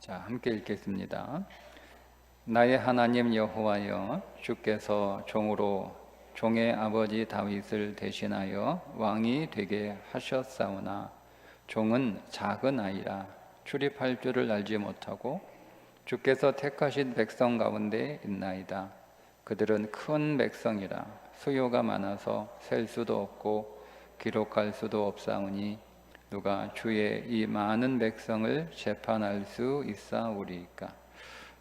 자, 함께 읽겠습니다. 나의 하나님 여호와여, 주께서 종으로 종의 아버지 다윗을 대신하여 왕이 되게 하셨사오나 종은 작은 아이라 출입할 줄을 알지 못하고 주께서 택하신 백성 가운데 있나이다. 그들은 큰 백성이라 수요가 많아서 셀 수도 없고 기록할 수도 없사오니 누가 주의 이 많은 백성을 재판할 수 있사오리이까.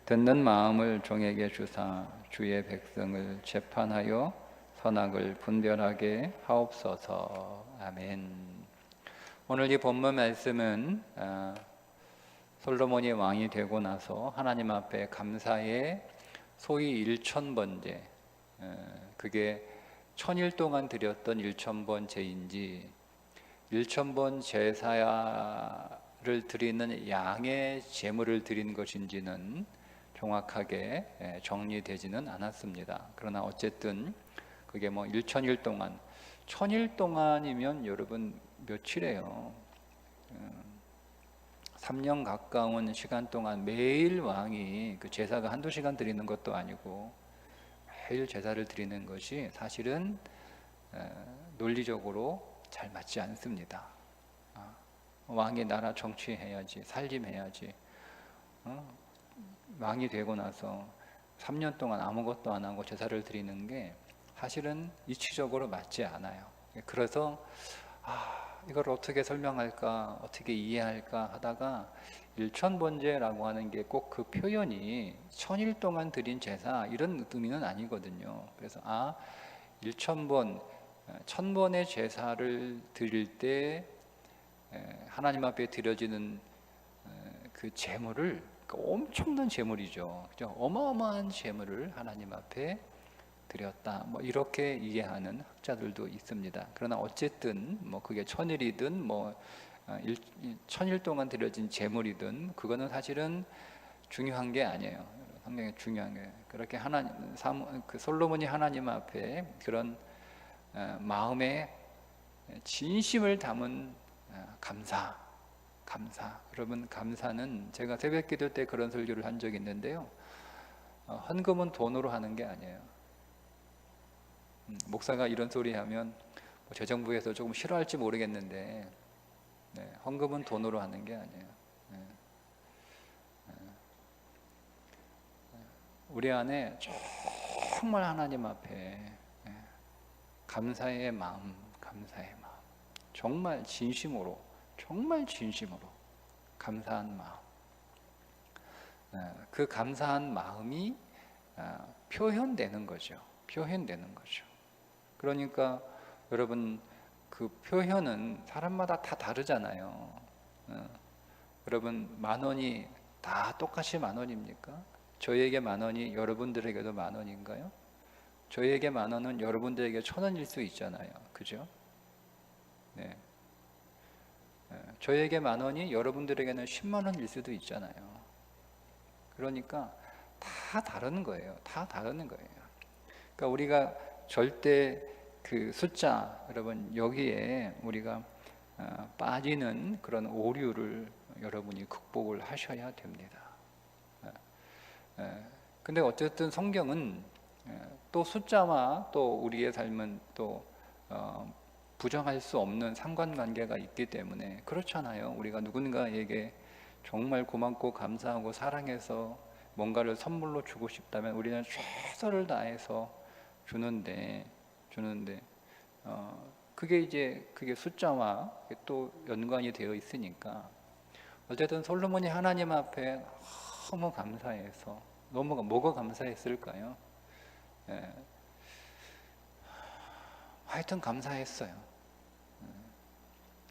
듣는 마음을 종에게 주사 주의 백성을 재판하여 선악을 분별하게 하옵소서. 아멘. 오늘 이 본문 말씀은 솔로몬이 왕이 되고 나서 하나님 앞에 감사의 소위 1000번제, 그게 1000일 동안 드렸던 1000번 제인지 1000번 제사를 드리는 양의 제물을 드린 것인지는 정확하게 정리되지는 않았습니다. 그러나 어쨌든 그게 1000일 동안, 1000일 동안이면 여러분 며칠이에요? 3년 가까운 시간 동안 매일 왕이 그 제사가 한두 시간 드리는 것도 아니고 매일 제사를 드리는 것이 사실은 논리적으로 잘 맞지 않습니다. 왕이 나라 정치해야지, 살림해야지. 왕이 되고 나서 3년 동안 아무것도 안 하고 제사를 드리는 게 사실은 이치적으로 맞지 않아요. 그래서 이걸 어떻게 설명할까, 어떻게 이해할까 하다가 1000번제라고 하는 게 꼭 그 표현이 1000일 동안 드린 제사 이런 의미는 아니거든요. 그래서 1000번, 1000번의 제사를 드릴 때 하나님 앞에 드려지는 그 제물을, 엄청난 제물이죠. 그죠? 어마어마한 제물을 하나님 앞에 드렸다. 이렇게 이해하는 학자들도 있습니다. 그러나 어쨌든 그게 1000일이든 1000일 동안 드려진 제물이든 그거는 사실은 중요한 게 아니에요. 상당히 중요한 게 그렇게 그 솔로몬이 하나님 앞에 그런 마음의 진심을 담은 감사. 여러분, 감사는 제가 새벽기도 때 그런 설교를 한 적이 있는데요. 헌금은 돈으로 하는 게 아니에요. 목사가 이런 소리 하면 재정부에서 조금 싫어할지 모르겠는데, 헌금은 돈으로 하는 게 아니에요. 우리 안에 정말 하나님 앞에 감사의 마음, 정말 진심으로 감사한 마음, 그 감사한 마음이 표현되는 거죠. 그러니까 여러분, 그 표현은 사람마다 다 다르잖아요. 여러분, 10,000원이 다 똑같이 10,000원입니까? 저에게 10,000원이 여러분들에게도 10,000원인가요? 저에게 10,000원은 여러분들에게 1,000원일 수 있잖아요. 그죠? 네. 저에게 10,000원이 여러분들에게는 10만 원일 수도 있잖아요. 그러니까 다 다른 거예요. 그러니까 우리가 절대 그 숫자, 여러분, 여기에 우리가 빠지는 그런 오류를 여러분이 극복을 하셔야 됩니다. 근데 어쨌든 성경은 또 숫자와 또 우리의 삶은 또 부정할 수 없는 상관관계가 있기 때문에 그렇잖아요. 우리가 누군가에게 정말 고맙고 감사하고 사랑해서 뭔가를 선물로 주고 싶다면 우리는 최선을 다해서 주는데 그게 숫자와 또 연관이 되어 있으니까 어쨌든 솔로몬이 하나님 앞에 너무 감사해서 뭐가 감사했을까요? 하여튼 감사했어요.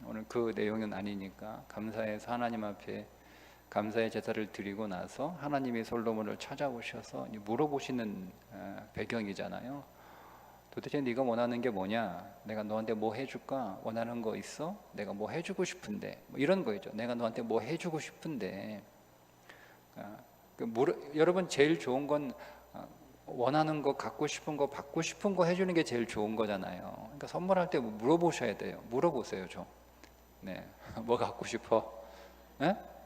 오늘 그 내용은 아니니까 감사해서 하나님 앞에 감사의 제사를 드리고 나서 하나님이 솔로몬을 찾아오셔서 물어보시는 배경이잖아요. 도대체 네가 원하는 게 뭐냐? 내가 너한테 뭐 해줄까? 원하는 거 있어? 내가 뭐 해주고 싶은데, 이런 거죠. 내가 너한테 뭐 해주고 싶은데. 여러분, 제일 좋은 건 원하는 거, 갖고 싶은 거, 받고 싶은 거 해주는 게 제일 좋은 거잖아요. 그러니까 선물할 때 물어보셔야 돼요. 물어보세요, 좀. 뭐 갖고 싶어?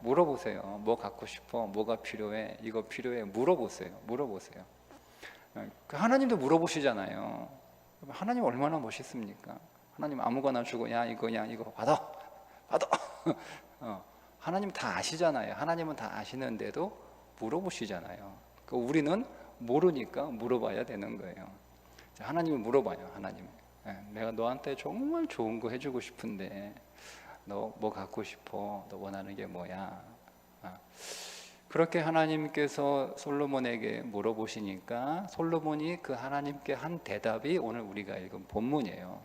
물어보세요. 뭐 갖고 싶어? 뭐가 필요해? 이거 필요해? 물어보세요. 하나님도 물어보시잖아요. 하나님 얼마나 멋있습니까? 하나님 아무거나 주고 야 이거 받아. 하나님 다 아시잖아요. 하나님은 다 아시는데도 물어보시잖아요. 우리는 모르니까 물어봐야 되는 거예요. 하나님이 물어봐요. 하나님, 내가 너한테 정말 좋은 거 해주고 싶은데 너 뭐 갖고 싶어? 너 원하는 게 뭐야? 그렇게 하나님께서 솔로몬에게 물어보시니까 솔로몬이 그 하나님께 한 대답이 오늘 우리가 읽은 본문이에요.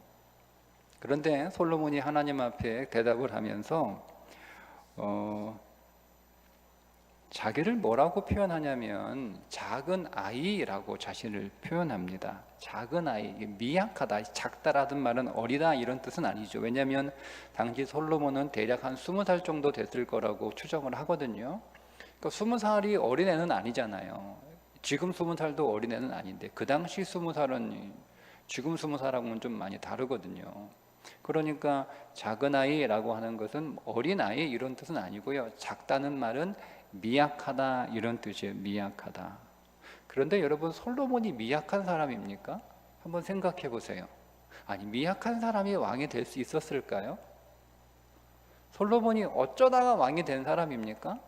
그런데 솔로몬이 하나님 앞에 대답을 하면서 자기를 뭐라고 표현하냐면 작은 아이라고 자신을 표현합니다. 작은 아이, 미약하다, 작다라는 말은 어리다 이런 뜻은 아니죠. 왜냐하면 당시 솔로몬은 대략 한 20살 정도 됐을 거라고 추정을 하거든요. 그러니까 20살이 어린애는 아니잖아요. 지금 20살도 어린애는 아닌데 그 당시 20살은 지금 20살하고는 좀 많이 다르거든요. 그러니까 작은 아이라고 하는 것은 어린아이 이런 뜻은 아니고요. 작다는 말은 미약하다 이런 뜻이에요. 미약하다. 그런데 여러분 솔로몬이 미약한 사람입니까? 한번 생각해 보세요. 아니 미약한 사람이 왕이 될 수 있었을까요? 솔로몬이 어쩌다가 왕이 된 사람입니까?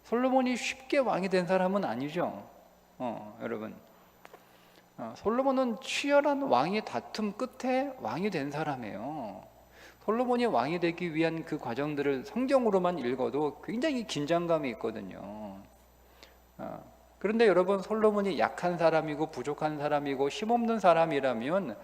솔로몬이 쉽게 왕이 된 사람은 아니죠. 여러분 솔로몬은 치열한 왕의 다툼 끝에 왕이 된 사람이에요. 솔로몬이 왕이 되기 위한 그 과정들을 성경으로만 읽어도 굉장히 긴장감이 있거든요. 그런데 여러분 솔로몬이 약한 사람이고 부족한 사람이고 힘없는 사람이라면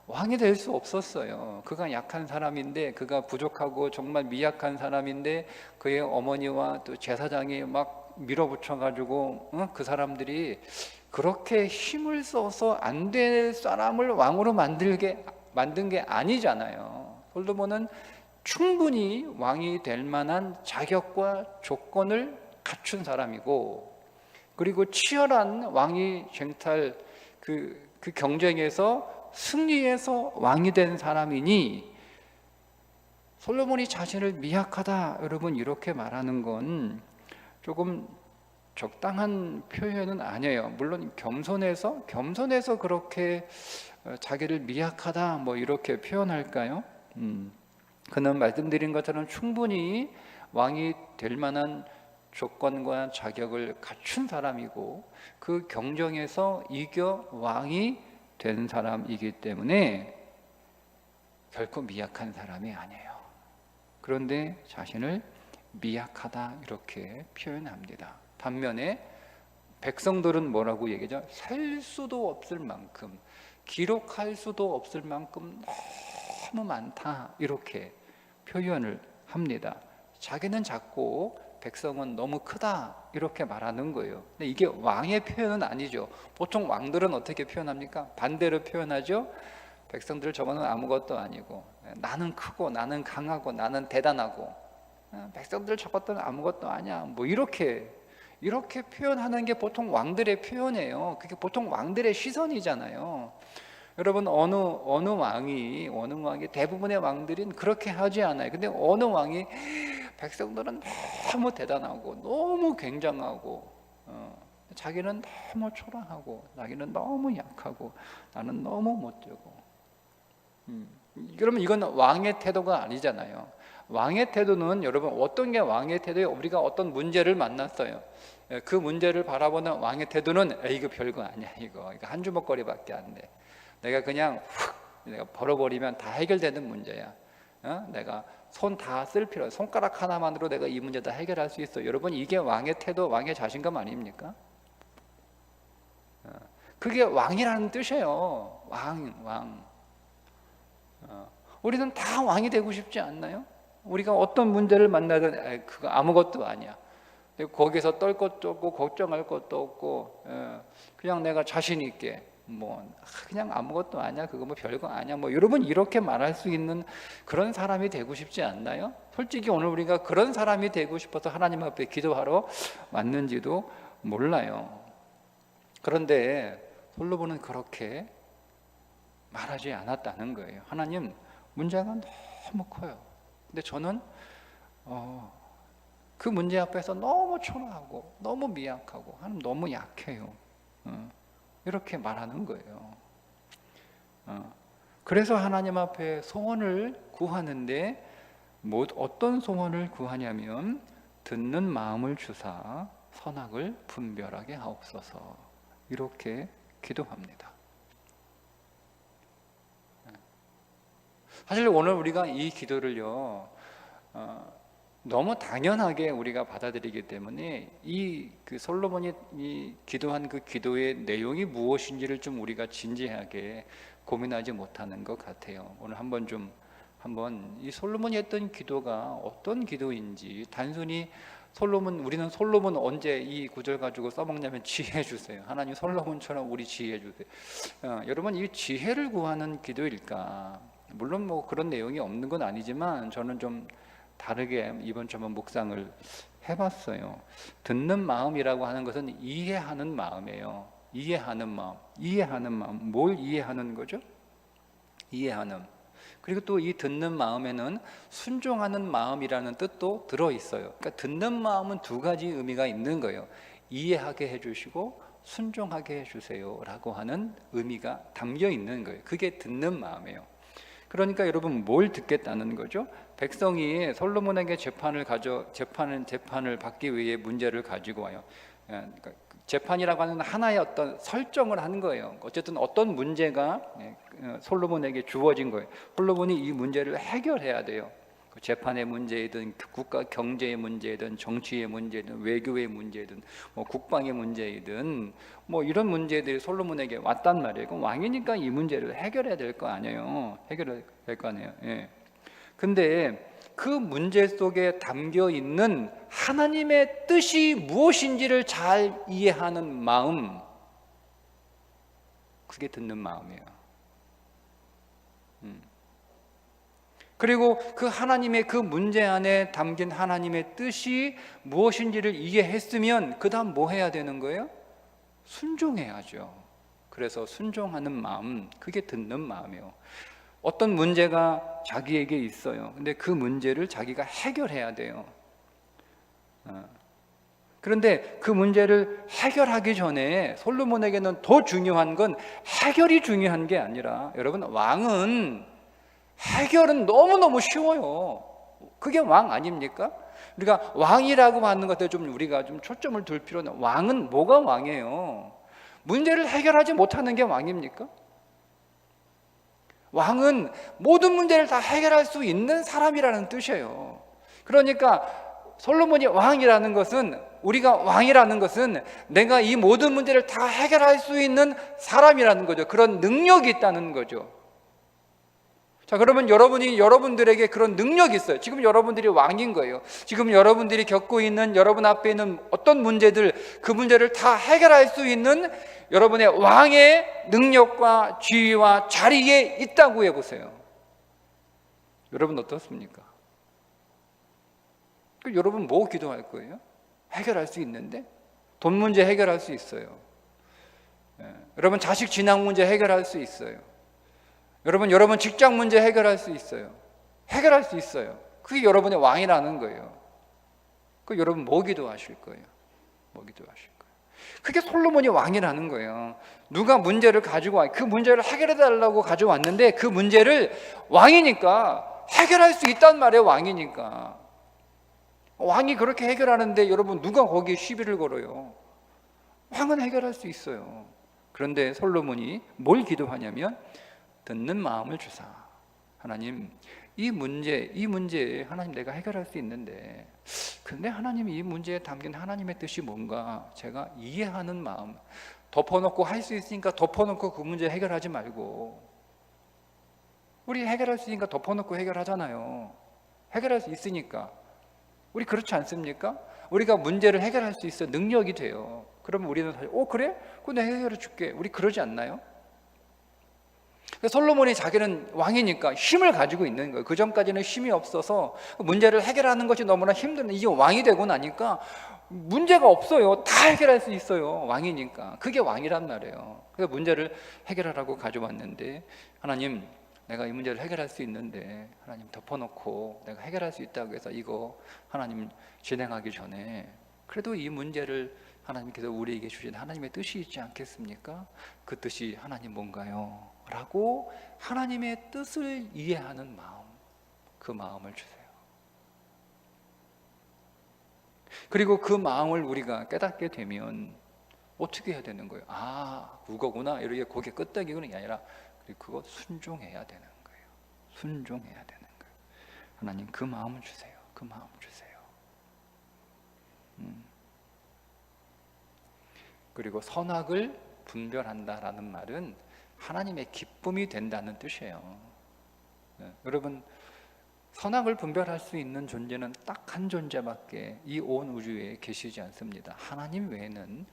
왕이 될 수 없었어요. 그가 약한 사람인데 그가 부족하고 정말 미약한 사람인데 그의 어머니와 또 제사장이 막 밀어붙여 가지고 그 사람들이 그렇게 힘을 써서 안 될 사람을 왕으로 만든 게 아니잖아요. 솔로몬은 충분히 왕이 될 만한 자격과 조건을 갖춘 사람이고, 그리고 치열한 왕위 쟁탈 그 경쟁에서 승리해서 왕이 된 사람이니 솔로몬이 자신을 미약하다 여러분 이렇게 말하는 건 조금 적당한 표현은 아니에요. 물론 겸손해서 그렇게 자기를 미약하다 뭐 이렇게 표현할까요? 그는 말씀드린 것처럼 충분히 왕이 될 만한 조건과 자격을 갖춘 사람이고 그 경쟁에서 이겨 왕이 된 사람이기 때문에 결코 미약한 사람이 아니에요. 그런데 자신을 미약하다 이렇게 표현합니다. 반면에 백성들은 뭐라고 얘기하죠? 셀 수도 없을 만큼, 기록할 수도 없을 만큼 너무 많다 이렇게 표현을 합니다. 자기는 작고 백성은 너무 크다 이렇게 말하는 거예요. 근데 이게 왕의 표현은 아니죠. 보통 왕들은 어떻게 표현합니까? 반대로 표현하죠. 백성들 저거는 아무것도 아니고 나는 크고 나는 강하고 나는 대단하고 백성들 저것들은 아무것도 아니야 뭐 이렇게 표현하는 게 보통 왕들의 표현이에요. 그게 보통 왕들의 시선이잖아요. 여러분 어느 왕이 대부분의 왕들은 그렇게 하지 않아요. 근데 어느 왕이 백성들은 너무 대단하고 너무 굉장하고 자기는 너무 초라하고 자기는 너무 약하고 나는 너무 못되고 그러면 이건 왕의 태도가 아니잖아요. 왕의 태도는 여러분 어떤 게 왕의 태도예요? 우리가 어떤 문제를 만났어요. 그 문제를 바라보는 왕의 태도는 이거 별거 아니야. 이거 한 주먹거리밖에 안 돼. 내가 그냥 내가 벌어버리면 다 해결되는 문제야. 내가 손 다 쓸 필요 없어. 손가락 하나만으로 내가 이 문제 다 해결할 수 있어. 여러분 이게 왕의 태도, 왕의 자신감 아닙니까? 그게 왕이라는 뜻이에요. 왕. 우리는 다 왕이 되고 싶지 않나요? 우리가 어떤 문제를 만나든 그거 아무것도 아니야. 거기서 떨 것도 없고 걱정할 것도 없고 그냥 내가 자신 있게 그냥 아무것도 아니야. 그거 별거 아니야. 여러분 이렇게 말할 수 있는 그런 사람이 되고 싶지 않나요? 솔직히 오늘 우리가 그런 사람이 되고 싶어서 하나님 앞에 기도하러 왔는지도 몰라요. 그런데 솔로몬은 그렇게 말하지 않았다는 거예요. 하나님 문제가 너무 커요. 근데 저는 그 문제 앞에서 너무 초라하고 너무 미약하고 하나님 너무 약해요. 이렇게 말하는 거예요. 그래서 하나님 앞에 소원을 구하는데 어떤 소원을 구하냐면 듣는 마음을 주사 선악을 분별하게 하옵소서, 이렇게 기도합니다. 사실 오늘 우리가 이 기도를요 너무 당연하게 우리가 받아들이기 때문에 그 솔로몬이 기도한 그 기도의 내용이 무엇인지를 좀 우리가 진지하게 고민하지 못하는 것 같아요. 오늘 한번 이 솔로몬이 했던 기도가 어떤 기도인지, 단순히 우리는 솔로몬 언제 이 구절 가지고 써먹냐면 지혜 주세요. 하나님 솔로몬처럼 우리 지혜 주세요. 여러분, 이 지혜를 구하는 기도일까? 물론 뭐 그런 내용이 없는 건 아니지만 저는 좀 다르게 이번 주 한번 묵상을 해봤어요. 듣는 마음이라고 하는 것은 이해하는 마음이에요. 이해하는 마음. 뭘 이해하는 거죠? 이해하는. 그리고 또 이 듣는 마음에는 순종하는 마음이라는 뜻도 들어있어요. 그러니까 듣는 마음은 두 가지 의미가 있는 거예요. 이해하게 해주시고 순종하게 해주세요 라고 하는 의미가 담겨 있는 거예요. 그게 듣는 마음이에요. 그러니까 여러분, 뭘 듣겠다는 거죠? 백성이 솔로몬에게 재판을 받기 위해 문제를 가지고 와요. 그러니까 재판이라고 하는 하나의 어떤 설정을 하는 거예요. 어쨌든 어떤 문제가 솔로몬에게 주어진 거예요. 솔로몬이 이 문제를 해결해야 돼요. 재판의 문제이든 국가 경제의 문제이든 정치의 문제이든 외교의 문제이든 뭐 국방의 문제이든 뭐 이런 문제들이 솔로몬에게 왔단 말이에요. 그럼 왕이니까 이 문제를 해결해야 될 거 아니에요. 해결해야 될 거 아니에요. 예. 근데 그 문제 속에 담겨 있는 하나님의 뜻이 무엇인지를 잘 이해하는 마음, 그게 듣는 마음이에요. 그리고 그 하나님의 그 문제 안에 담긴 하나님의 뜻이 무엇인지를 이해했으면 그 다음 뭐 해야 되는 거예요? 순종해야죠. 그래서 순종하는 마음, 그게 듣는 마음이에요. 어떤 문제가 자기에게 있어요. 근데 그 문제를 자기가 해결해야 돼요. 그런데 그 문제를 해결하기 전에 솔로몬에게는 더 중요한 건 해결이 중요한 게 아니라, 여러분, 해결은 너무너무 쉬워요. 그게 왕 아닙니까? 우리가 왕이라고 하는 것에 좀 우리가 좀 초점을 둘 필요는, 왕은 뭐가 왕이에요? 문제를 해결하지 못하는 게 왕입니까? 왕은 모든 문제를 다 해결할 수 있는 사람이라는 뜻이에요. 그러니까 솔로몬이 왕이라는 것은, 우리가 왕이라는 것은 내가 이 모든 문제를 다 해결할 수 있는 사람이라는 거죠. 그런 능력이 있다는 거죠. 자, 그러면 여러분들에게 그런 능력이 있어요. 지금 여러분들이 왕인 거예요. 지금 여러분들이 겪고 있는, 여러분 앞에 있는 어떤 문제들, 그 문제를 다 해결할 수 있는 여러분의 왕의 능력과 지위와 자리에 있다고 해보세요. 여러분 어떻습니까? 여러분 뭐 기도할 거예요? 해결할 수 있는데? 돈 문제 해결할 수 있어요. 여러분 자식 진학 문제 해결할 수 있어요. 여러분 직장 문제 해결할 수 있어요. 해결할 수 있어요. 그게 여러분의 왕이라는 거예요. 그 여러분 뭐 기도하실 거예요? 뭐 기도하실 거예요? 그게 솔로몬이 왕이라는 거예요. 누가 문제를 가지고 와, 그 문제를 해결해 달라고 가져왔는데 그 문제를 왕이니까 해결할 수 있단 말이에요. 왕이니까. 왕이 그렇게 해결하는데 여러분 누가 거기에 시비를 걸어요? 왕은 해결할 수 있어요. 그런데 솔로몬이 뭘 기도하냐면 듣는 마음을 주사. 하나님, 이 문제 하나님 내가 해결할 수 있는데, 근데 하나님 이 문제에 담긴 하나님의 뜻이 뭔가 제가 이해하는 마음, 덮어놓고 할 수 있으니까 덮어놓고 그 문제 해결하지 말고, 우리 해결할 수 있으니까 덮어놓고 해결하잖아요. 해결할 수 있으니까. 우리 그렇지 않습니까? 우리가 문제를 해결할 수 있어 능력이 돼요. 그러면 우리는 사실 그래? 그럼 내가 해결해 줄게. 우리 그러지 않나요? 솔로몬이 자기는 왕이니까 힘을 가지고 있는 거예요. 그 전까지는 힘이 없어서 문제를 해결하는 것이 너무나 힘든, 이게 왕이 되고 나니까 문제가 없어요. 다 해결할 수 있어요. 왕이니까. 그게 왕이란 말이에요. 그래서 문제를 해결하라고 가져왔는데, 하나님 내가 이 문제를 해결할 수 있는데 하나님 덮어놓고 내가 해결할 수 있다고 해서 이거 하나님 진행하기 전에 그래도 이 문제를 하나님께서 우리에게 주신 하나님의 뜻이 있지 않겠습니까? 그 뜻이 하나님 뭔가요? 라고 하나님의 뜻을 이해하는 마음, 그 마음을 주세요. 그리고 그 마음을 우리가 깨닫게 되면 어떻게 해야 되는 거예요? 아, 그거구나. 이렇게 고개 끄덕이는 게 아니라 그거 순종해야 되는 거예요. 순종해야 되는 거예요. 하나님 그 마음을 주세요. 그 마음을 주세요. 그리고 선악을 분별한다라는 말은 하나님의 기쁨이 된다는 뜻이에요. 네, 여러분 선악을 분별할 수 있는 존재는 딱 한 존재밖에 이 온 우주에 계시지 않습니다. 하나님 외에는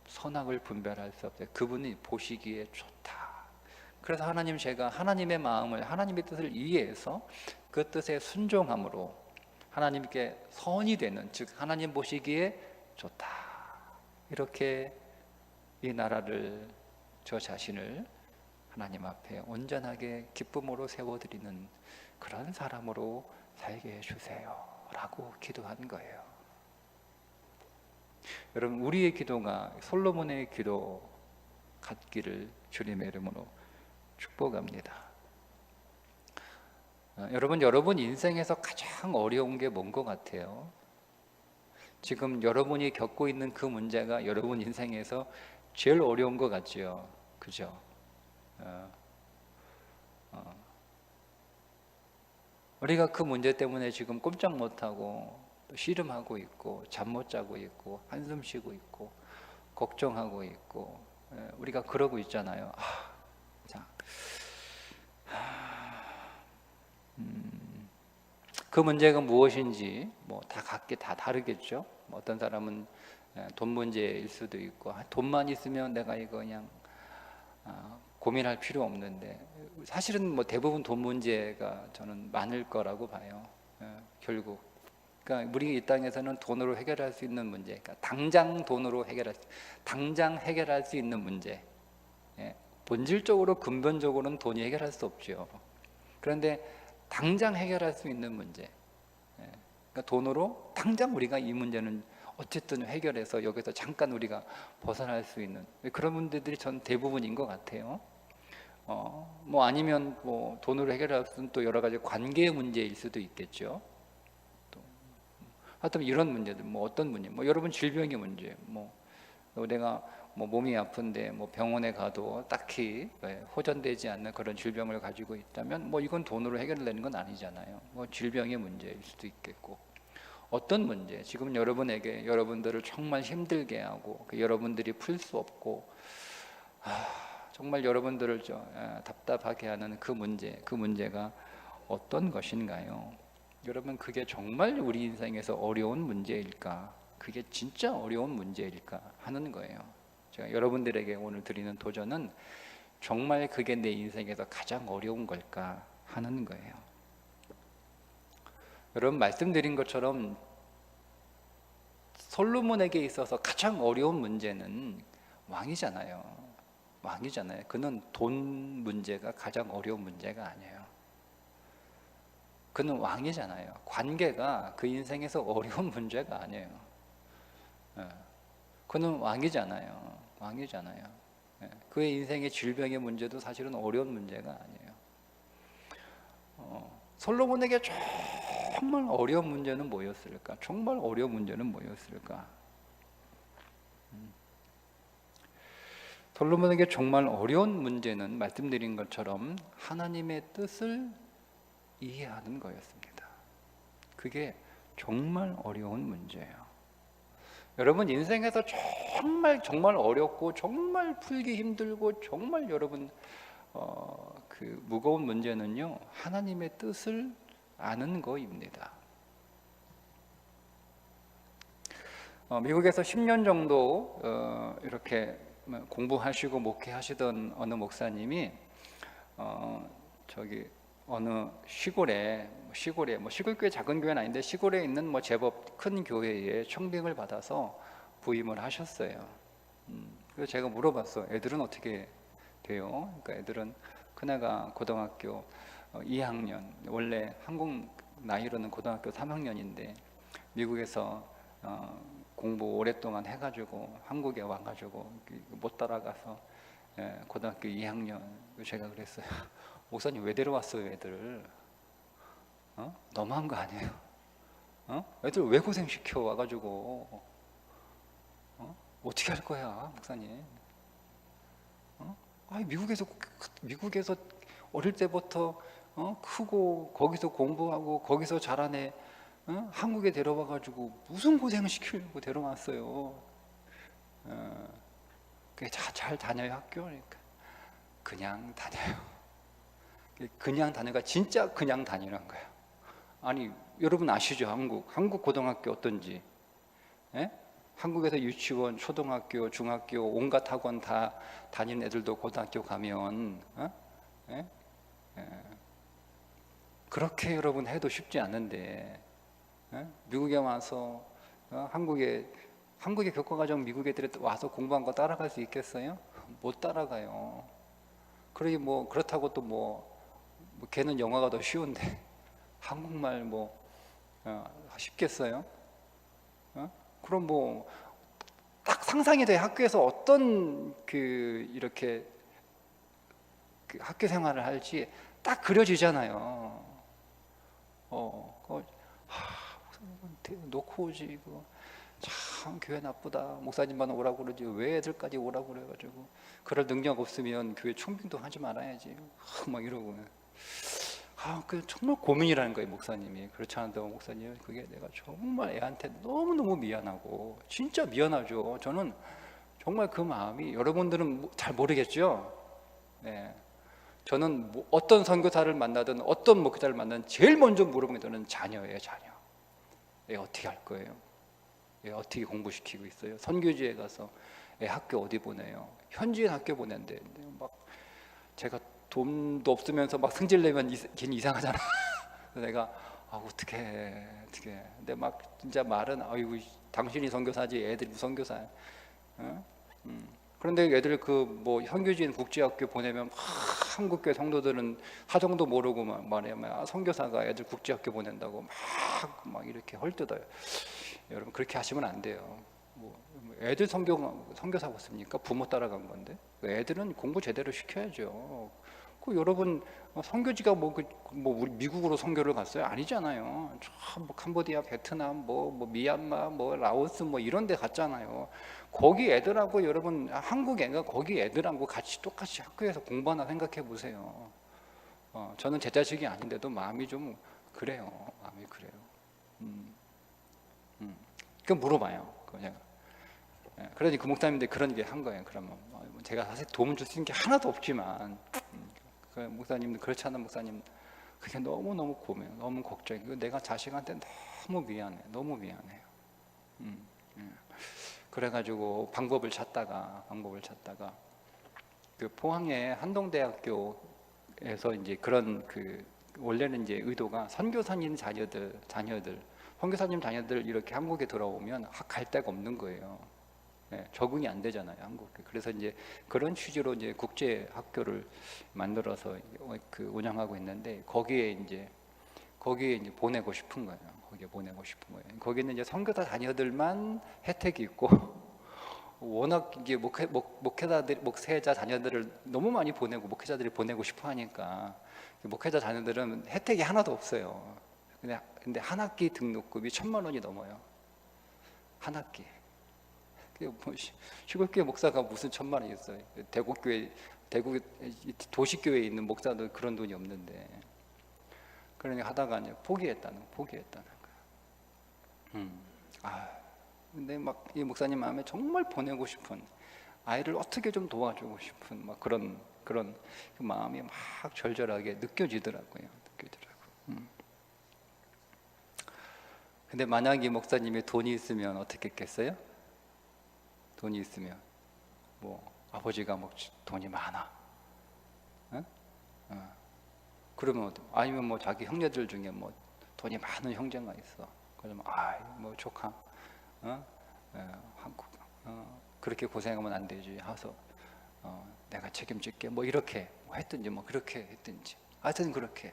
선악을 분별할 수 없어요. 그분이 보시기에 좋다. 그래서 하나님, 제가 하나님의 마음을, 하나님의 뜻을 이해해서 그 뜻에 순종함으로 하나님께 선이 되는, 즉 하나님 보시기에 좋다, 이렇게 이 나라를, 저 자신을 하나님 앞에 온전하게 기쁨으로 세워드리는 그런 사람으로 살게 해주세요 라고 기도한 거예요. 여러분, 우리의 기도가 솔로몬의 기도 같기를 주님의 이름으로 축복합니다. 여러분 인생에서 가장 어려운 게 뭔 것 같아요? 지금 여러분이 겪고 있는 그 문제가 여러분 인생에서 제일 어려운 것 같죠? 그죠? 우리가 그 문제 때문에 지금 꼼짝 못하고 또 씨름하고 있고 잠 못 자고 있고 한숨 쉬고 있고 걱정하고 있고, 우리가 그러고 있잖아요. 그 문제가 무엇인지 뭐 다 각기 다 다르겠죠. 어떤 사람은 돈 문제일 수도 있고, 돈만 있으면 내가 이거 그냥 고민할 필요 없는데, 사실은 뭐 대부분 돈 문제가 저는 많을 거라고 봐요. 결국 그러니까 우리 이 땅에서는 돈으로 해결할 수 있는 문제, 그러니까 당장 돈으로 당장 해결할 수 있는 문제, 본질적으로 근본적으로는 돈이 해결할 수 없죠. 그런데 당장 해결할 수 있는 문제, 그러니까 돈으로 당장 우리가 이 문제는 어쨌든 해결해서 여기서 잠깐 우리가 벗어날 수 있는 그런 문제들이 전 대부분인 것 같아요. 뭐 아니면 뭐 돈으로 해결할 수 있는 또 여러 가지 관계의 문제일 수도 있겠죠. 또 하여튼 이런 문제들, 뭐 어떤 문제, 뭐 여러분 질병의 문제, 뭐 내가 뭐 몸이 아픈데 뭐 병원에 가도 딱히 호전되지 않는 그런 질병을 가지고 있다면 뭐 이건 돈으로 해결되는 건 아니잖아요. 뭐 질병의 문제일 수도 있겠고, 어떤 문제, 지금 여러분에게 여러분들을 정말 힘들게 하고 여러분들이 풀 수 없고 정말 여러분들을 답답하게 하는 그 문제가 어떤 것인가요? 여러분, 그게 정말 우리 인생에서 어려운 문제일까? 그게 진짜 어려운 문제일까 하는 거예요. 제가 여러분들에게 오늘 드리는 도전은 정말 그게 내 인생에서 가장 어려운 걸까 하는 거예요. 여러분, 말씀드린 것처럼 솔로몬에게 있어서 가장 어려운 문제는 왕이잖아요. 그는 돈 문제가 가장 어려운 문제가 아니에요. 그는 왕이잖아요. 관계가 그 인생에서 어려운 문제가 아니에요. 그는 왕이잖아요. 그의 인생의 질병의 문제도 사실은 어려운 문제가 아니에요. 솔로몬에게 정말 어려운 문제는 뭐였을까? 솔로몬에게 정말 어려운 문제는 말씀드린 것처럼 하나님의 뜻을 이해하는 거였습니다. 그게 정말 어려운 문제예요. 여러분 인생에서 정말 어렵고 정말 풀기 힘들고 정말 여러분 그 무거운 문제는요, 하나님의 뜻을 아는 거입니다. 미국에서 10년 정도 이렇게 공부하시고 목회하시던 어느 목사님이 저기 어느 시골에 뭐 시골교회 작은 교회는 아닌데 시골에 있는 뭐 제법 큰 교회에 청빙을 받아서 부임을 하셨어요. 그래서 제가 물어봤어. 애들은 어떻게 돼요? 그러니까 애들은 큰애가 고등학교 2학년, 원래 한국 나이로는 고등학교 3학년인데 미국에서 공부 오랫동안 해가지고 한국에 와가지고 못 따라가서 고등학교 2학년. 제가 그랬어요. 목사님 왜 데려왔어요 애들을? 너무한 거 아니에요? 애들 왜 고생시켜 와가지고? 어떻게 할 거야 목사님? 미국에서 어릴 때부터 크고 거기서 공부하고 거기서 자란 애 한국에 데려와가지고 무슨 고생을 시키려고 데려왔어요. 잘 다녀요 학교? 그러니까 그냥 다녀요. 그냥 다녀가 진짜 그냥 다니는 거야. 아니 여러분 아시죠? 한국 고등학교 어떤지? 예? 한국에서 유치원, 초등학교, 중학교 온갖 학원 다 다니는 애들도 고등학교 가면 예? 그렇게 여러분 해도 쉽지 않은데 미국에 와서 한국의 교과과정 미국 애들이 와서 공부한 거 따라갈 수 있겠어요? 못 따라가요. 그러니 뭐 그렇다고 또 뭐 걔는 영어가 더 쉬운데 한국말 쉽겠어요? 그럼 뭐 딱 상상이 돼. 학교에서 어떤 이렇게 학교 생활을 할지 딱 그려지잖아요. 놓고 오지 이거. 참 교회 나쁘다. 목사님만 오라고 그러지 왜 애들까지 오라고 그래가지고 그럴 능력 없으면 교회 총빙도 하지 말아야지. 막 이러고. 그 정말 고민이라는 거예요 목사님이. 그렇지 않아도 목사님 그게 내가 정말 애한테 너무너무 미안하고 진짜 미안하죠. 저는 정말 그 마음이 여러분들은 잘 모르겠죠. 네. 저는 어떤 선교사를 만나든 어떤 목회자를 만나든 제일 먼저 물어보는 게 저는 자녀예요. 자녀. 애 어떻게 할 거예요? 애 어떻게 공부시키고 있어요? 선교지에 가서 애 학교 어디 보내요? 현지인 학교 보낸대. 막 제가 돈도 없으면서 막 승질 내면 괜히 이상하잖아. 그래서 내가 어떻게 근데 막 진짜 말은 아이고 당신이 선교사지 애들이 무슨 선교사야. 그런데 애들 현교지인 국제학교 보내면 한국교회 성도들은 하정도 모르고 말이야 선교사가 애들 국제학교 보낸다고 막 이렇게 헐뜯어요. 여러분 그렇게 하시면 안 돼요. 애들 선교사고 습니까? 부모 따라간 건데 애들은 공부 제대로 시켜야죠. 여러분 선교지가 우리 미국으로 선교를 갔어요? 아니잖아요. 캄보디아, 베트남, 미얀마, 라오스 이런 데 갔잖아요. 거기 애들하고 여러분 한국 애가 거기 애들하고 똑같이 학교에서 공부하나 생각해 보세요. 저는 제 자식이 아닌데도 마음이 좀 그래요. 마음이 그래요. 그 물어봐요. 그냥. 그러니 그 목사님들 그런 얘기 한 거예요. 그러면 제가 사실 도움 줄 수 있는 게 하나도 없지만 그 목사님들 그렇지 않은 목사님 그게 너무 고민해, 너무 걱정해. 내가 자식한테 너무 미안해, 너무 미안해요. 그래가지고 방법을 찾다가 그 포항의 한동대학교에서 이제 그런 원래는 이제 의도가 선교사님 자녀들 선교사님 자녀들 이렇게 한국에 들어오면 갈 데가 없는 거예요. 적응이 안 되잖아요, 한국에. 그래서 이제 그런 취지로 이제 국제 학교를 만들어서 운영하고 있는데 거기에 이제 보내고 싶은 거예요. 거기는 이제 선교사 자녀들만 혜택이 있고 워낙 이게 목회자 자녀들을 너무 많이 보내고 목회자들이 보내고 싶어 하니까 목회자 자녀들은 혜택이 하나도 없어요. 근데 한 학기 등록금이 1,000만 원이 넘어요. 한 학기. 시골교회 목사가 무슨 1,000만 원이 있어요. 대구 도시교회에 있는 목사도 그런 돈이 없는데. 그러니까 하다가 이제 포기했다는 거예요. 근데 막 이 목사님 마음에 정말 보내고 싶은 아이를 어떻게 좀 도와주고 싶은 막 그런 그 마음이 막 절절하게 느껴지더라고요. 근데 만약 이 목사님이 돈이 있으면 어떻게 했겠어요? 돈이 있으면 아버지가 돈이 많아. 그러면 아니면 자기 형제들 중에 돈이 많은 형제가 있어. 그러면 조카 한국 그렇게 고생하면 안 되지 하서 내가 책임질게 뭐 이렇게 했든지 뭐 그렇게 했든지 하여튼 그렇게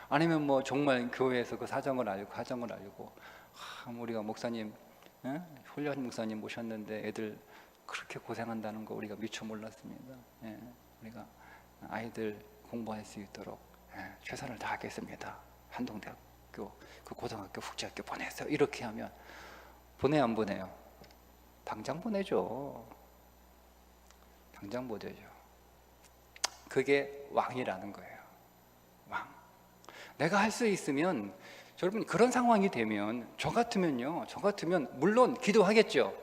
아니면 뭐 정말 교회에서 그 사정을 알고 우리가 목사님 훌륭한 목사님 모셨는데 애들 그렇게 고생한다는 거 우리가 미처 몰랐습니다. 우리가 아이들 공부할 수 있도록 최선을 다하겠습니다. 한동대학교 그 고등학교 국제학교 보내세요. 이렇게 하면 보내 안 보내요? 당장 보내죠. 당장 보내죠. 그게 왕이라는 거예요. 왕. 내가 할 수 있으면 여러분 그런 상황이 되면 저 같으면 물론 기도하겠죠.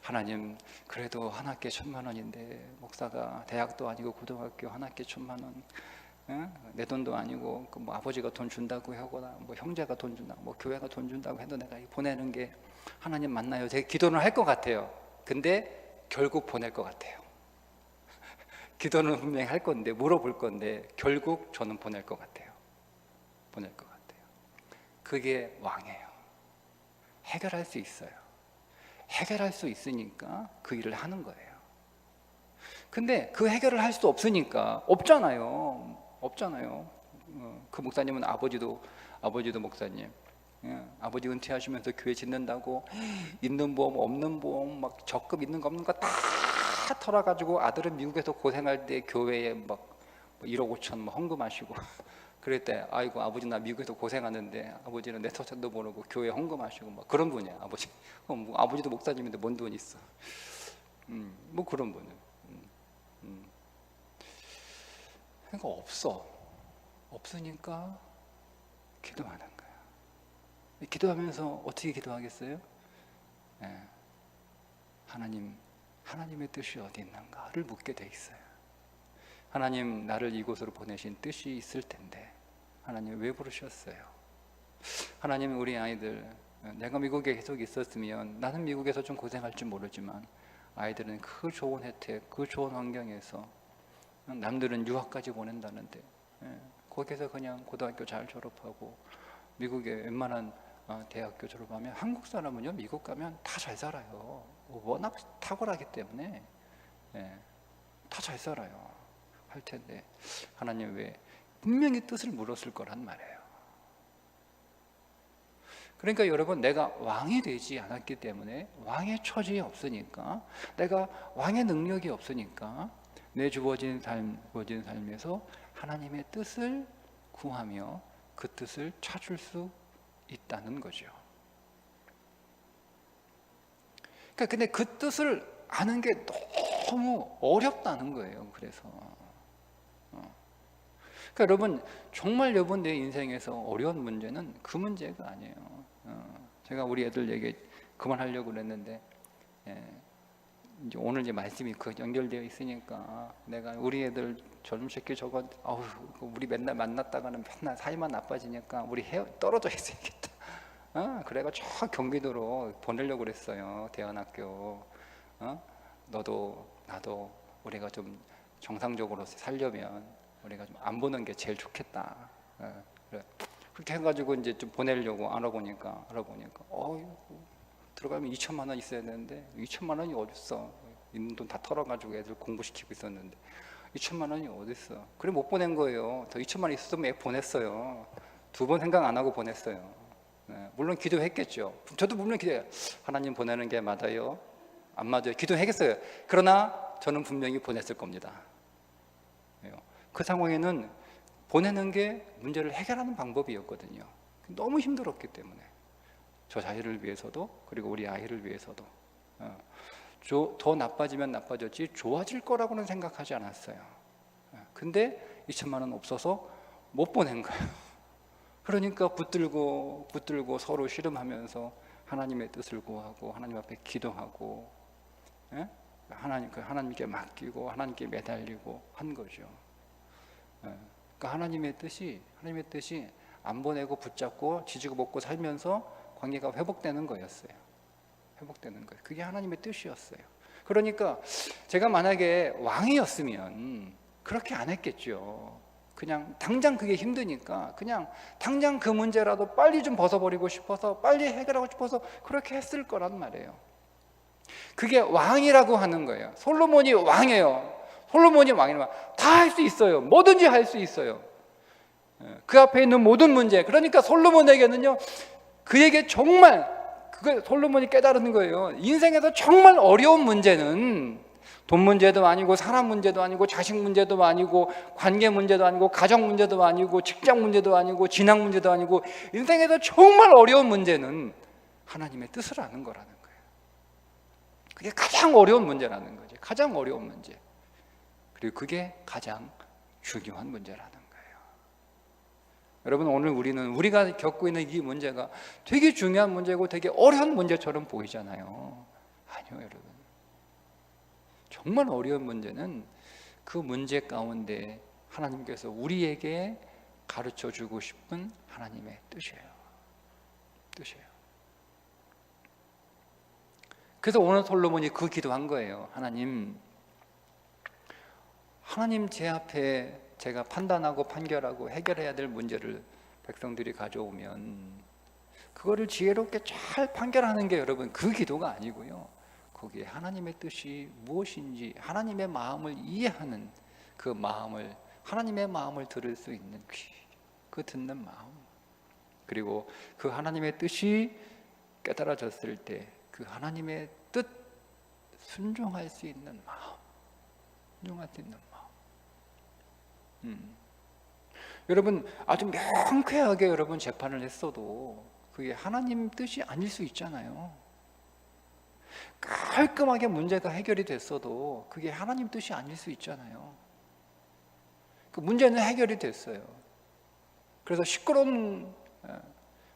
하나님 그래도 한 학기에 1,000,000원인데 목사가 대학도 아니고 고등학교 한 학기에 1,000,000원 내 돈도 아니고 뭐 아버지가 돈 준다고 하거나 뭐 형제가 돈 준다 뭐 교회가 돈 준다고 해도 내가 보내는 게 하나님 맞나요? 제가 기도는 할 것 같아요. 근데 결국 보낼 것 같아요. 기도는 분명히 할 건데 물어볼 건데 결국 저는 보낼 것 같아요. 보낼 것 같아요. 그게 왕이에요. 해결할 수 있어요. 해결할 수 있으니까 그 일을 하는 거예요. 근데 그 해결을 할 수 없으니까 없잖아요. 그 목사님은 아버지도 목사님. 아버지 은퇴하시면서 교회 짓는다고 있는 보험 없는 보험 막 적금 있는 거 없는 거 다 털어가지고 아들은 미국에서 고생할 때 교회에 막 1억 5천 뭐 헌금하시고 그랬대. 아이고 아버지 나 미국에서 고생하는데 아버지는 내 터전도 모르고 교회 헌금하시고 막 그런 분이야 아버지. 뭐 아버지도 목사님인데 뭔 돈 있어. 뭐 그런 분은. 그러니까 없으니까 기도하는 거야. 기도하면서 어떻게 기도하겠어요? 하나님의 뜻이 어디 있는가를 묻게 돼 있어요. 하나님 나를 이곳으로 보내신 뜻이 있을 텐데 하나님 왜 부르셨어요? 하나님 우리 아이들 내가 미국에 계속 있었으면 나는 미국에서 좀 고생할지 모르지만 아이들은 그 좋은 혜택 그 좋은 환경에서 남들은 유학까지 보낸다는데 거기서 그냥 고등학교 잘 졸업하고 미국에 웬만한 대학교 졸업하면 한국 사람은요 미국 가면 다 잘 살아요. 워낙 탁월하기 때문에 다 잘 살아요. 할 텐데 하나님 왜 분명히 뜻을 물었을 거란 말이에요. 그러니까 여러분 내가 왕이 되지 않았기 때문에 왕의 처지에 없으니까 내가 왕의 능력이 없으니까 내 주어진 삶에서 하나님의 뜻을 구하며 그 뜻을 찾을 수 있다는 거죠. 그러니까 근데 그 뜻을 아는 게 너무 어렵다는 거예요. 그래서 그러니까 여러분 정말 여러분 내 인생에서 어려운 문제는 그 문제가 아니에요. 제가 우리 애들 얘기 그만하려고 그랬는데 이제 오늘 이제 말씀이 그 연결되어 있으니까 내가 우리 애들 젊은 새끼 저거 우리 맨날 만났다가는 맨날 사이만 나빠지니까 우리 떨어져 있어야겠다. 그래가 저 경기도로 보내려고 그랬어요. 대안학교. 너도 나도 우리가 좀 정상적으로 살려면 우리가 좀 안 보는 게 제일 좋겠다. 그래. 그렇게 해가지고 이제 좀 보내려고 알아보니까 들어가면 2,000만 원 있어야 되는데 2,000만 원이 어딨어? 있는 돈 다 털어가지고 애들 공부시키고 있었는데 2,000만 원이 어딨어? 그래 못 보낸 거예요. 더 2,000만 원 있었으면 애 보냈어요. 2번 생각 안 하고 보냈어요. 물론 기도했겠죠. 저도 물론 기도해요. 하나님 보내는 게 맞아요? 안 맞아요? 기도하겠어요. 그러나 저는 분명히 보냈을 겁니다. 그 상황에는 보내는 게 문제를 해결하는 방법이었거든요. 너무 힘들었기 때문에 저 자신을 위해서도 그리고 우리 아이를 위해서도 더 나빠지면 나빠졌지 좋아질 거라고는 생각하지 않았어요. 근데 2,000만 원 없어서 못 보낸 거예요. 그러니까 붙들고 서로 씨름하면서 하나님의 뜻을 구하고 하나님 앞에 기도하고 하나님께 맡기고 하나님께 매달리고 한 거죠. 그러니까 하나님의 뜻이 안 보내고 붙잡고 지지고 볶고 살면서 관계가 회복되는 거였어요. 회복되는 거예요. 그게 하나님의 뜻이었어요. 그러니까 제가 만약에 왕이었으면 그렇게 안 했겠죠. 그냥 당장 그게 힘드니까 그냥 당장 그 문제라도 빨리 좀 벗어버리고 싶어서 빨리 해결하고 싶어서 그렇게 했을 거란 말이에요. 그게 왕이라고 하는 거예요. 솔로몬이 왕이에요. 솔로몬이 왕이면 다 할 수 있어요. 뭐든지 할 수 있어요. 그 앞에 있는 모든 문제. 그러니까 솔로몬에게는요, 그에게 정말 그걸 솔로몬이 깨달은 거예요. 인생에서 정말 어려운 문제는 돈 문제도 아니고 사람 문제도 아니고 자식 문제도 아니고 관계 문제도 아니고 가정 문제도 아니고 직장 문제도 아니고 진학 문제도 아니고 인생에서 정말 어려운 문제는 하나님의 뜻을 아는 거라는 거예요. 그게 가장 어려운 문제라는 거죠. 가장 어려운 문제. 그리고 그게 가장 중요한 문제라는 거예요. 여러분, 오늘 우리가 겪고 있는 이 문제가 되게 중요한 문제고 되게 어려운 문제처럼 보이잖아요. 아니요, 여러분. 정말 어려운 문제는 그 문제 가운데 하나님께서 우리에게 가르쳐 주고 싶은 하나님의 뜻이에요. 그래서 오늘 솔로몬이 그 기도한 거예요. 하나님 제 앞에 제가 판단하고 판결하고 해결해야 될 문제를 백성들이 가져오면 그거를 지혜롭게 잘 판결하는 게 여러분 그 기도가 아니고요, 거기에 하나님의 뜻이 무엇인지 하나님의 마음을 이해하는 그 마음을, 하나님의 마음을 들을 수 있는 귀, 그 듣는 마음, 그리고 그 하나님의 뜻이 깨달아졌을 때 그 하나님의 뜻 순종할 수 있는 마음, 여러분, 아주 명쾌하게 여러분 재판을 했어도 그게 하나님 뜻이 아닐 수 있잖아요. 깔끔하게 문제가 해결이 됐어도 그게 하나님 뜻이 아닐 수 있잖아요. 그 문제는 해결이 됐어요. 그래서 시끄러운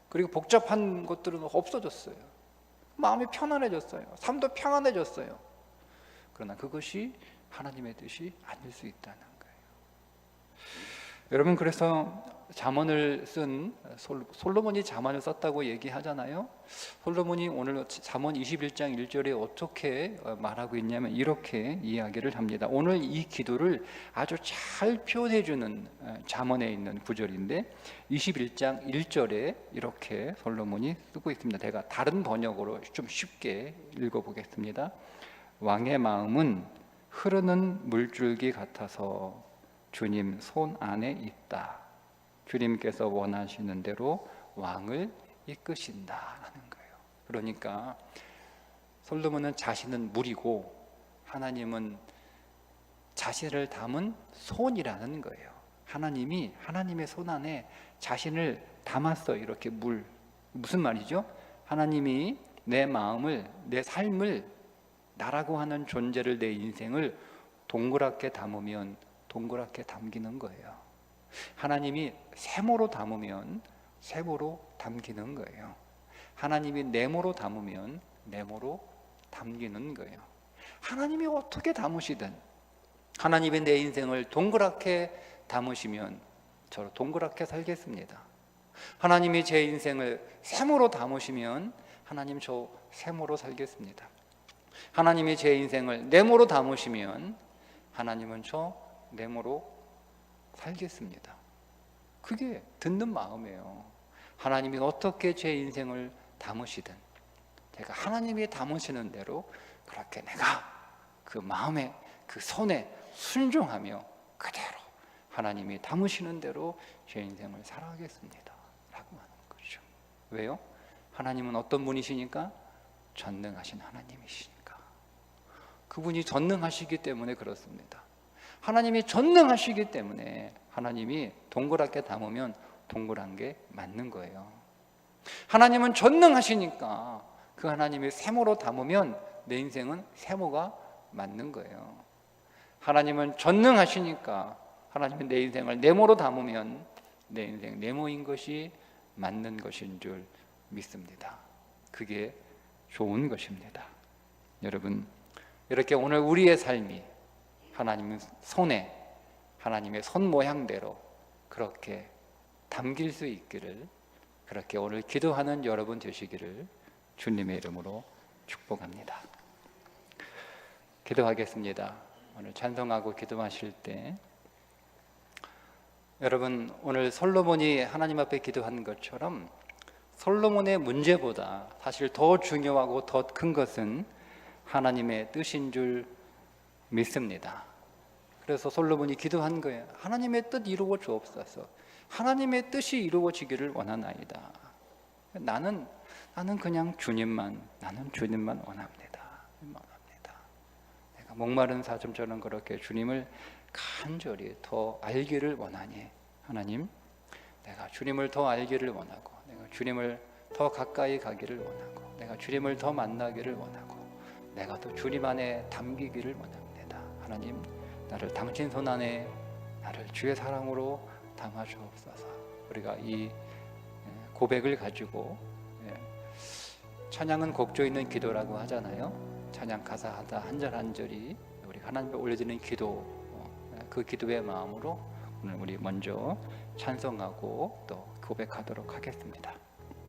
그리고 복잡한 것들은 없어졌어요. 마음이 편안해졌어요. 삶도 평안해졌어요. 그러나 그것이 하나님의 뜻이 아닐 수 있다는 거예요. 여러분, 그래서 잠언을 쓴 솔로몬이 잠언을 썼다고 얘기하잖아요. 솔로몬이 오늘 잠언 21장 1절에 어떻게 말하고 있냐면 이렇게 이야기를 합니다. 오늘 이 기도를 아주 잘 표현해 주는 잠언에 있는 구절인데 21장 1절에 이렇게 솔로몬이 쓰고 있습니다. 제가 다른 번역으로 좀 쉽게 읽어보겠습니다. 왕의 마음은 흐르는 물줄기 같아서 주님 손 안에 있다. 주님께서 원하시는 대로 왕을 이끄신다라는 거예요. 그러니까 솔로몬은 자신은 물이고 하나님은 자신을 담은 손이라는 거예요. 하나님이 하나님의 손 안에 자신을 담았어요. 이렇게 물. 무슨 말이죠? 하나님이 내 마음을, 내 삶을, 나라고 하는 존재를, 내 인생을 동그랗게 담으면 동그랗게 담기는 거예요. 하나님이 세모로 담으면 세모로 담기는 거예요. 하나님이 네모로 담으면 네모로 담기는 거예요. 하나님이 어떻게 담으시든 하나님이 내 인생을 동그랗게 담으시면 저로 동그랗게 살겠습니다. 하나님이 제 인생을 세모로 담으시면 하나님 저 세모로 살겠습니다. 하나님이 제 인생을 네모로 담으시면 하나님은 저 네모로 살겠습니다. 그게 듣는 마음이에요. 하나님이 어떻게 제 인생을 담으시든 제가 하나님이 담으시는 대로 그렇게 내가 그 마음에 그 손에 순종하며 그대로 하나님이 담으시는 대로 제 인생을 살아가겠습니다 라고 하는 거죠. 왜요? 하나님은 어떤 분이시니까? 전능하신 하나님이시니까. 그분이 전능하시기 때문에 그렇습니다. 하나님이 전능하시기 때문에 하나님이 동그랗게 담으면 동그란 게 맞는 거예요. 하나님은 전능하시니까 그 하나님이 세모로 담으면 내 인생은 세모가 맞는 거예요. 하나님은 전능하시니까 하나님이 내 인생을 네모로 담으면 내 인생 네모인 것이 맞는 것인 줄 믿습니다. 그게 좋은 것입니다. 여러분, 이렇게 오늘 우리의 삶이 하나님의 손에, 하나님의 손 모양대로 그렇게 담길 수 있기를, 그렇게 오늘 기도하는 여러분 되시기를 주님의 이름으로 축복합니다. 기도하겠습니다. 오늘 찬송하고 기도하실 때 여러분, 오늘 솔로몬이 하나님 앞에 기도한 것처럼 솔로몬의 문제보다 사실 더 중요하고 더 큰 것은 하나님의 뜻인 줄 믿습니다. 그래서 솔로몬이 기도한 거예요. 하나님의 뜻 이루어 주옵소서. 하나님의 뜻이 이루어지기를 원하나이다. 나는 그냥 나는 주님만 원합니다. 내가 목마른 사슴처럼 그렇게 주님을 간절히 더 알기를 원하니, 하나님, 내가 주님을 더 알기를 원하고, 내가 주님을 더 가까이 가기를 원하고, 내가 주님을 더 만나기를 원하고, 내가 더 주님 안에 담기기를 원합니다. 하나님, 나를 당신 손 안에, 나를 주의 사랑으로 담아 주옵소서. 우리가 이 고백을 가지고, 찬양은 곡조 있는 기도라고 하잖아요. 찬양 가사 한 절 한 절이 우리 하나님께 올려지는 기도, 그 기도의 마음으로 오늘 우리 먼저 찬송하고 또 고백하도록 하겠습니다.